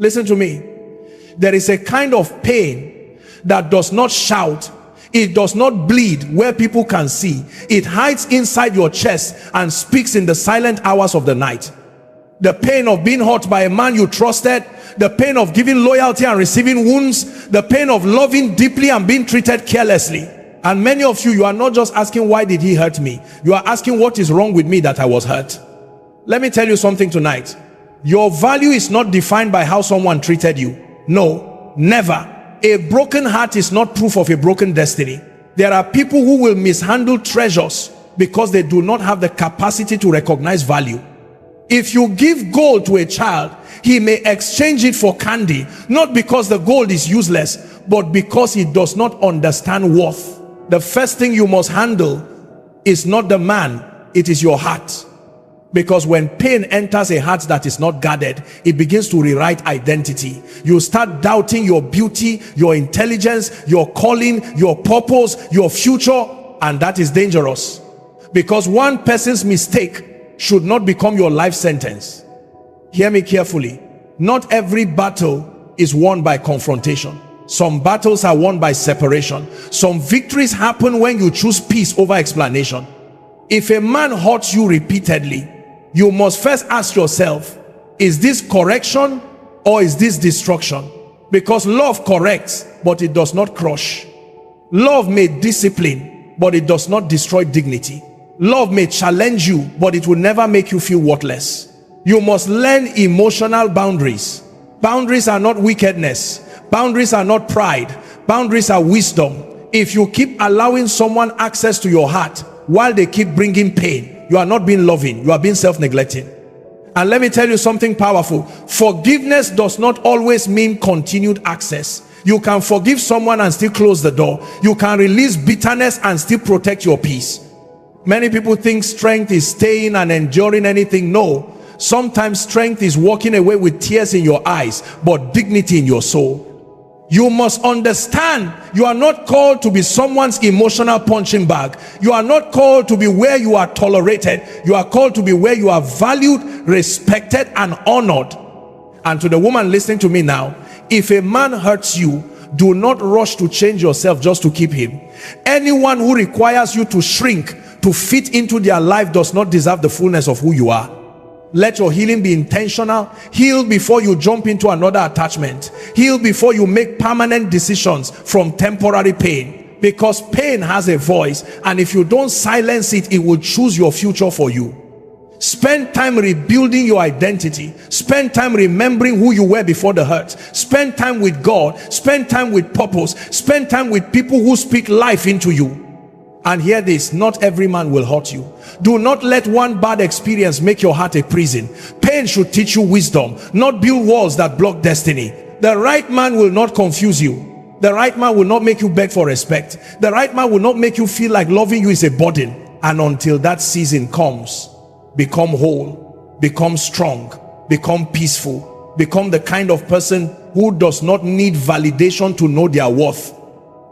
Listen to me. There is a kind of pain that does not shout. It does not bleed where people can see. It hides inside your chest and speaks in the silent hours of the night. The pain of being hurt by a man you trusted, the pain of giving loyalty and receiving wounds, the pain of loving deeply and being treated carelessly. And many of you, you are not just asking, why did he hurt me? You are asking, what is wrong with me that I was hurt? Let me tell you something tonight. Your value is not defined by how someone treated you. No, never. A broken heart is not proof of a broken destiny. There are people who will mishandle treasures because they do not have the capacity to recognize value. If you give gold to a child, he may exchange it for candy, not because the gold is useless, but because he does not understand worth. The first thing you must handle is not the man, it is your heart. Because when pain enters a heart that is not guarded, it begins to rewrite identity. You start doubting your beauty, your intelligence, your calling, your purpose, your future, and that is dangerous. Because one person's mistake should not become your life sentence. Hear me carefully. Not every battle is won by confrontation. Some battles are won by separation. Some victories happen when you choose peace over explanation. If a man hurts you repeatedly, you must first ask yourself, is this correction or is this destruction? Because love corrects, but it does not crush. Love may discipline, but it does not destroy dignity. Love may challenge you, but it will never make you feel worthless. You must learn emotional boundaries. Boundaries are not wickedness. Boundaries are not pride. Boundaries are wisdom. If you keep allowing someone access to your heart while they keep bringing pain, you are not being loving, you are being self-neglecting. And let me tell you something powerful. Forgiveness does not always mean continued access. You can forgive someone and still close the door. You can release bitterness and still protect your peace. Many people think strength is staying and enduring anything. No. Sometimes strength is walking away with tears in your eyes, but dignity in your soul. You must understand, you are not called to be someone's emotional punching bag. You are not called to be where you are tolerated. You are called to be where you are valued, respected, and honored. And to the woman listening to me now, if a man hurts you, do not rush to change yourself just to keep him. Anyone who requires you to shrink to fit into their life does not deserve the fullness of who you are. Let your healing be intentional. Heal before you jump into another attachment. Heal before you make permanent decisions from temporary pain. Because pain has a voice, and if you don't silence it, it will choose your future for you. Spend time rebuilding your identity. Spend time remembering who you were before the hurt. Spend time with God. Spend time with purpose. Spend time with people who speak life into you. And hear this, not every man will hurt you. Do not let one bad experience make your heart a prison. Pain should teach you wisdom, not build walls that block destiny. The right man will not confuse you. The right man will not make you beg for respect. The right man will not make you feel like loving you is a burden. And until that season comes, become whole, become strong, become peaceful, become the kind of person who does not need validation to know their worth.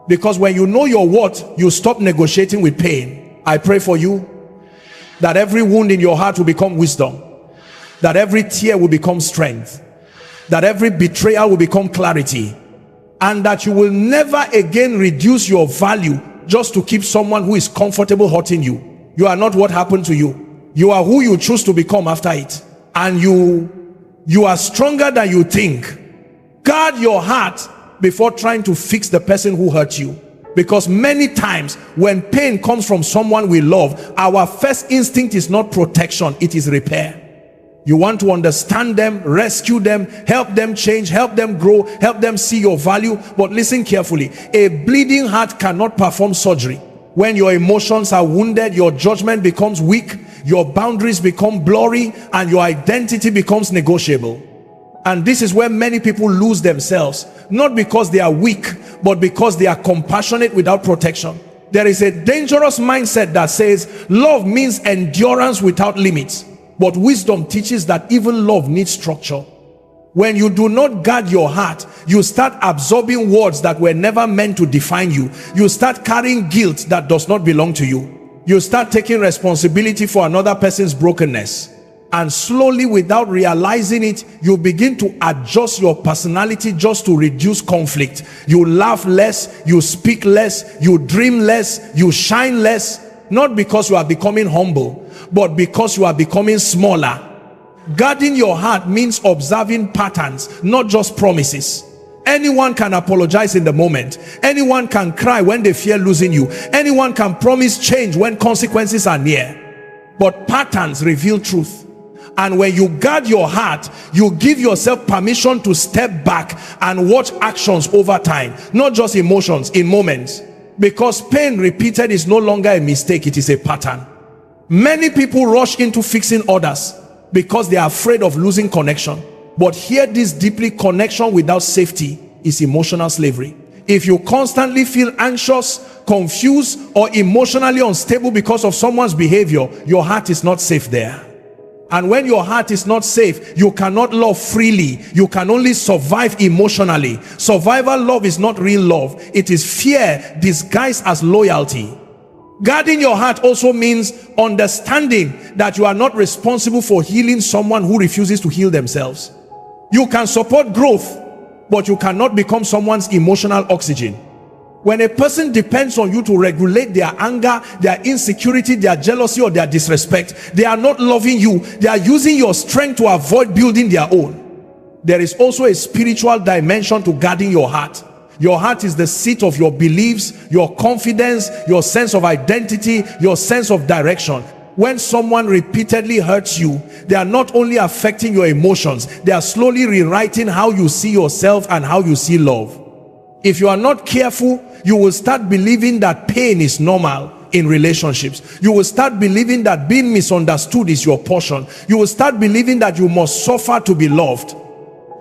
Because when you know your worth, you stop negotiating with pain. I pray for you that every wound in your heart will become wisdom, that every tear will become strength, that every betrayal will become clarity, and that you will never again reduce your value just to keep someone who is comfortable hurting you. You are not what happened to you. You are who you choose to become after it. And you are stronger than you think. Guard your heart before trying to fix the person who hurt you. Because many times when pain comes from someone we love, our first instinct is not protection, it is repair. You want to understand them, rescue them, help them change, help them grow, help them see your value. But listen carefully, a bleeding heart cannot perform surgery. When your emotions are wounded, your judgment becomes weak, your boundaries become blurry, and your identity becomes negotiable. And this is where many people lose themselves, not because they are weak, but because they are compassionate without protection. There is a dangerous mindset that says love means endurance without limits, but wisdom teaches that even love needs structure. When you do not guard your heart, you start absorbing words that were never meant to define you. You start carrying guilt that does not belong to you. You start taking responsibility for another person's brokenness. And slowly, without realizing it, you begin to adjust your personality just to reduce conflict. You laugh less, you speak less, you dream less, you shine less. Not because you are becoming humble, but because you are becoming smaller. Guarding your heart means observing patterns, not just promises. Anyone can apologize in the moment. Anyone can cry when they fear losing you. Anyone can promise change when consequences are near. But patterns reveal truth. And when you guard your heart, you give yourself permission to step back and watch actions over time, not just emotions, in moments. Because pain repeated is no longer a mistake, it is a pattern. Many people rush into fixing others because they are afraid of losing connection. But hear this deeply: connection without safety is emotional slavery. If you constantly feel anxious, confused, or emotionally unstable because of someone's behavior, your heart is not safe there. And when your heart is not safe, you cannot love freely. You can only survive emotionally. Survival love is not real love. It is fear disguised as loyalty. Guarding your heart also means understanding that you are not responsible for healing someone who refuses to heal themselves. You can support growth, but you cannot become someone's emotional oxygen. When a person depends on you to regulate their anger, their insecurity, their jealousy, or their disrespect, they are not loving you. They are using your strength to avoid building their own. There is also a spiritual dimension to guarding your heart. Your heart is the seat of your beliefs, your confidence, your sense of identity, your sense of direction. When someone repeatedly hurts you, they are not only affecting your emotions, they are slowly rewriting how you see yourself and how you see love. If you are not careful, you will start believing that pain is normal in relationships. You will start believing that being misunderstood is your portion. You will start believing that you must suffer to be loved.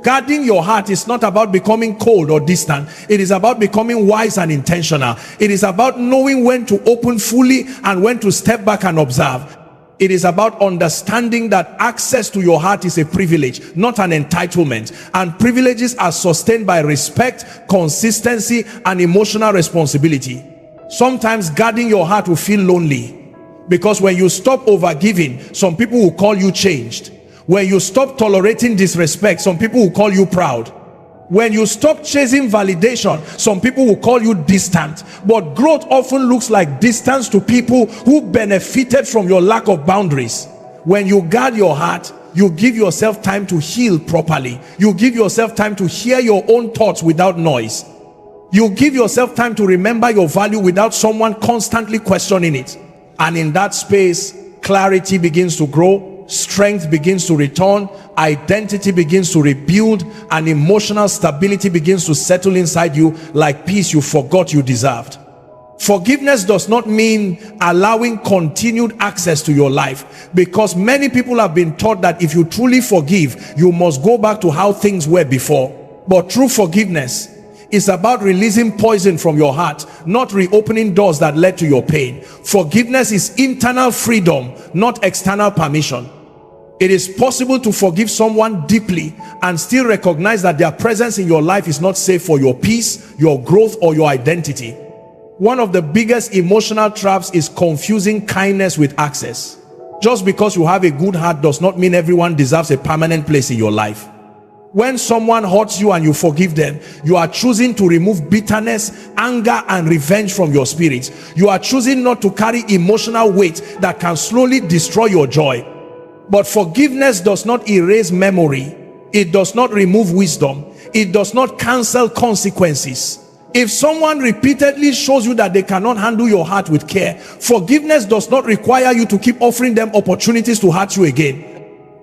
Guarding your heart is not about becoming cold or distant. It is about becoming wise and intentional. It is about knowing when to open fully and when to step back and observe. It is about understanding that access to your heart is a privilege, not an entitlement. And privileges are sustained by respect, consistency, and emotional responsibility. Sometimes guarding your heart will feel lonely, because when you stop overgiving, some people will call you changed. When you stop tolerating disrespect, some people will call you proud. When you stop chasing validation, some people will call you distant. But growth often looks like distance to people who benefited from your lack of boundaries. When you guard your heart, you give yourself time to heal properly. You give yourself time to hear your own thoughts without noise. You give yourself time to remember your value without someone constantly questioning it. And in that space, clarity begins to grow, strength begins to return, identity begins to rebuild, and emotional stability begins to settle inside you like peace you forgot you deserved. Forgiveness does not mean allowing continued access to your life, because many people have been taught that if you truly forgive, you must go back to how things were before. But true forgiveness is about releasing poison from your heart, not reopening doors that led to your pain. Forgiveness is internal freedom, not external permission. It is possible to forgive someone deeply and still recognize that their presence in your life is not safe for your peace, your growth, or your identity. One of the biggest emotional traps is confusing kindness with access. Just because you have a good heart does not mean everyone deserves a permanent place in your life. When someone hurts you and you forgive them, you are choosing to remove bitterness, anger, and revenge from your spirit. You are choosing not to carry emotional weight that can slowly destroy your joy. But forgiveness does not erase memory. It does not remove wisdom. It does not cancel consequences. If someone repeatedly shows you that they cannot handle your heart with care, forgiveness does not require you to keep offering them opportunities to hurt you again.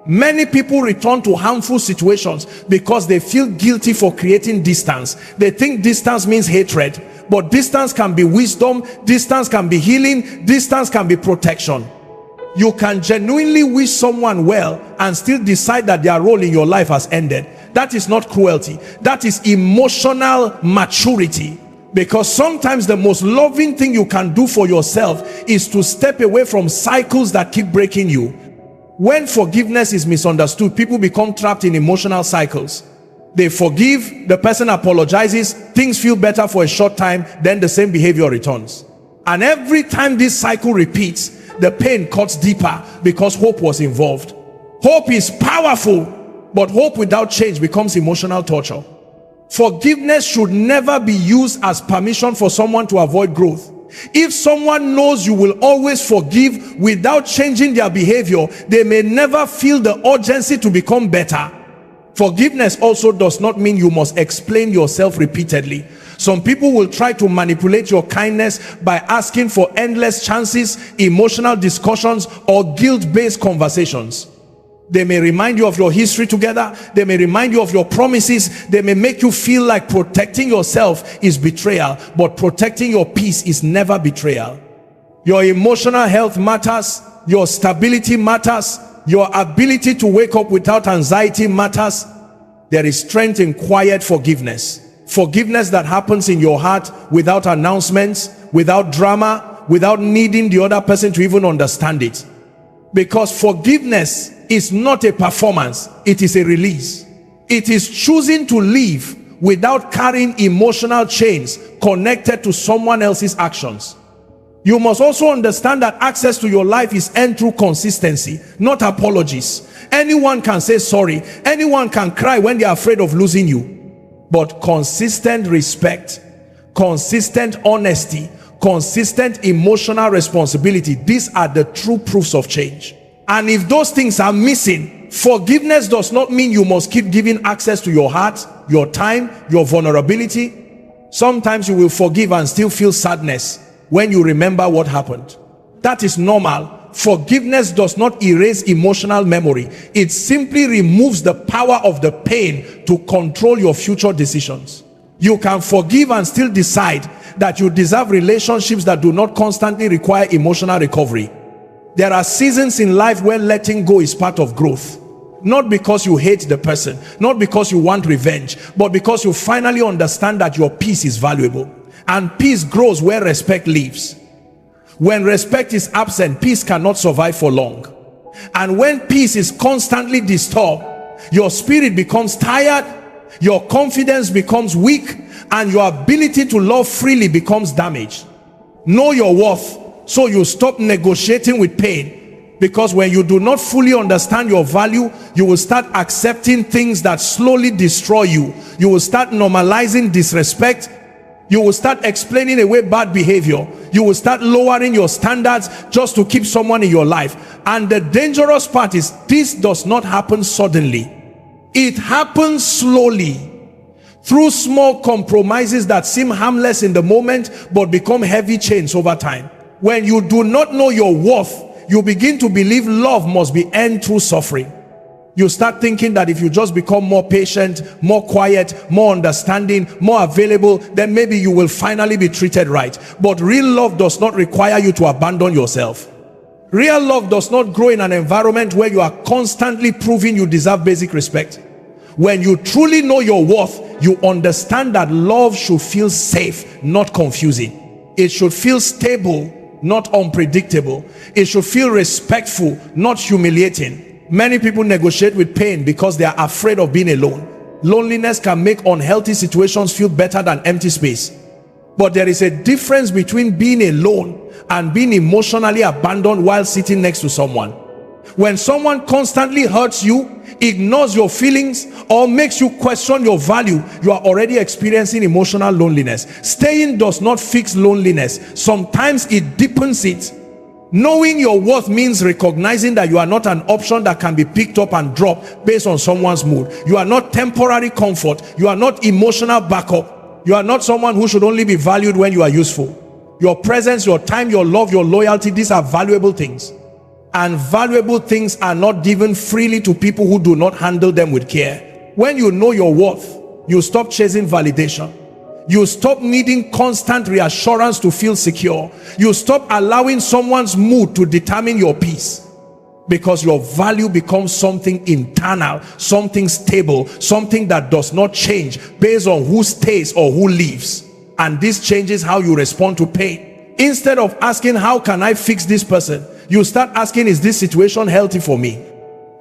Many people return to harmful situations because they feel guilty for creating distance. They think distance means hatred, but distance can be wisdom, distance can be healing, distance can be protection. You can genuinely wish someone well and still decide that their role in your life has ended. That is not cruelty. That is emotional maturity. Because sometimes the most loving thing you can do for yourself is to step away from cycles that keep breaking you. When forgiveness is misunderstood, people become trapped in emotional cycles. They forgive, the person apologizes, things feel better for a short time, then the same behavior returns. And every time this cycle repeats, the pain cuts deeper because hope was involved. Hope is powerful, but hope without change becomes emotional torture. Forgiveness should never be used as permission for someone to avoid growth. If someone knows you will always forgive without changing their behavior, they may never feel the urgency to become better. Forgiveness also does not mean you must explain yourself repeatedly. Some people will try to manipulate your kindness by asking for endless chances, emotional discussions, or guilt-based conversations. They may remind you of your history together. They may remind you of your promises. They may make you feel like protecting yourself is betrayal, but protecting your peace is never betrayal. Your emotional health matters. Your stability matters. Your ability to wake up without anxiety matters. There is strength in quiet forgiveness. Forgiveness that happens in your heart without announcements, without drama, without needing the other person to even understand it. Because forgiveness is not a performance, it is a release. It is choosing to live without carrying emotional chains connected to someone else's actions. You must also understand that access to your life is earned through consistency, not apologies. Anyone can say sorry. Anyone can cry when they are afraid of losing you. But consistent respect, consistent honesty, consistent emotional responsibility, these are the true proofs of change. And if those things are missing, forgiveness does not mean you must keep giving access to your heart, your time, your vulnerability. Sometimes you will forgive and still feel sadness when you remember what happened. That is normal. Forgiveness does not erase emotional memory. It simply removes the power of the pain to control your future decisions. You can forgive and still decide that you deserve relationships that do not constantly require emotional recovery. There are seasons in life where letting go is part of growth. Not because you hate the person, not because you want revenge, but because you finally understand that your peace is valuable. And peace grows where respect lives. When respect is absent, peace cannot survive for long. And when peace is constantly disturbed, your spirit becomes tired, your confidence becomes weak, and your ability to love freely becomes damaged. Know your worth, so you stop negotiating with pain. Because when you do not fully understand your value, you will start accepting things that slowly destroy you. You will start normalizing disrespect. You will start explaining away bad behavior. You will start lowering your standards just to keep someone in your life. And the dangerous part is, this does not happen suddenly. It happens slowly, through small compromises that seem harmless in the moment but become heavy chains over time. When you do not know your worth, you begin to believe love must be earned through suffering. You start thinking that if you just become more patient, more quiet, more understanding, more available, then maybe you will finally be treated right. But real love does not require you to abandon yourself. Real love does not grow in an environment where you are constantly proving you deserve basic respect. When you truly know your worth, you understand that love should feel safe, not confusing. It should feel stable, not unpredictable. It should feel respectful, not humiliating. Many people negotiate with pain because they are afraid of being alone. Loneliness can make unhealthy situations feel better than empty space. But there is a difference between being alone and being emotionally abandoned while sitting next to someone. When someone constantly hurts you, ignores your feelings, or makes you question your value, you are already experiencing emotional loneliness. Staying does not fix loneliness. Sometimes it deepens it. Knowing your worth means recognizing that you are not an option that can be picked up and dropped based on someone's mood. You are not temporary comfort. You are not emotional backup. You are not someone who should only be valued when you are useful. Your presence, your time, your love, your loyalty, these are valuable things. And valuable things are not given freely to people who do not handle them with care. When you know your worth, you stop chasing validation. You stop needing constant reassurance to feel secure. You stop allowing someone's mood to determine your peace, because your value becomes something internal, something stable, something that does not change based on who stays or who leaves. And this changes how you respond to pain. Instead of asking, how can I fix this person, you start asking, is this situation healthy for me?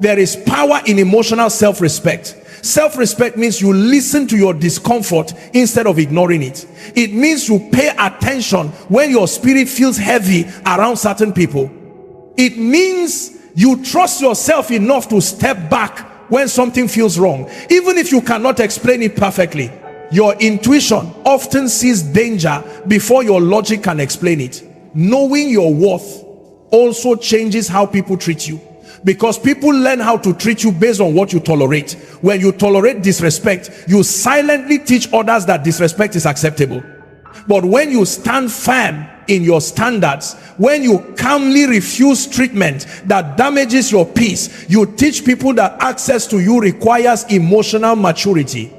There is power in emotional self-respect. Self-respect means you listen to your discomfort instead of ignoring it. It means you pay attention when your spirit feels heavy around certain people. It means You trust yourself enough to step back when something feels wrong, even if you cannot explain it perfectly. Your intuition often sees danger before your logic can explain it. Knowing your worth also changes how people treat you, because people learn how to treat you based on what you tolerate. When you tolerate disrespect, you silently teach others that disrespect is acceptable. But when you stand firm in your standards, when you calmly refuse treatment that damages your peace, you teach people that access to you requires emotional maturity.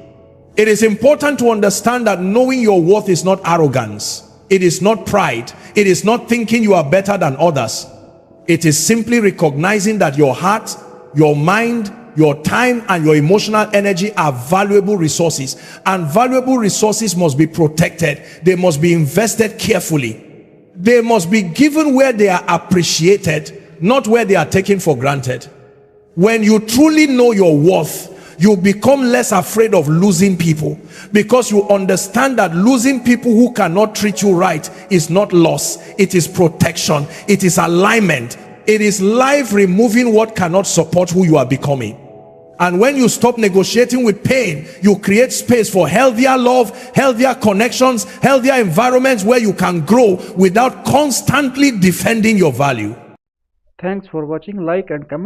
It is important to understand that knowing your worth is not arrogance. It is not pride. It is not thinking you are better than others. It is simply recognizing that your heart, your mind, your time, and your emotional energy are valuable resources, and valuable resources must be protected. They must be invested carefully. They must be given where they are appreciated, not where they are taken for granted. When you truly know your worth, you become less afraid of losing people, because you understand that losing people who cannot treat you right is not loss. It is protection. It is alignment. It is life removing what cannot support who you are becoming. And when you stop negotiating with pain, you create space for healthier love, healthier connections, healthier environments where you can grow without constantly defending your value. Thanks for watching. Like and comment.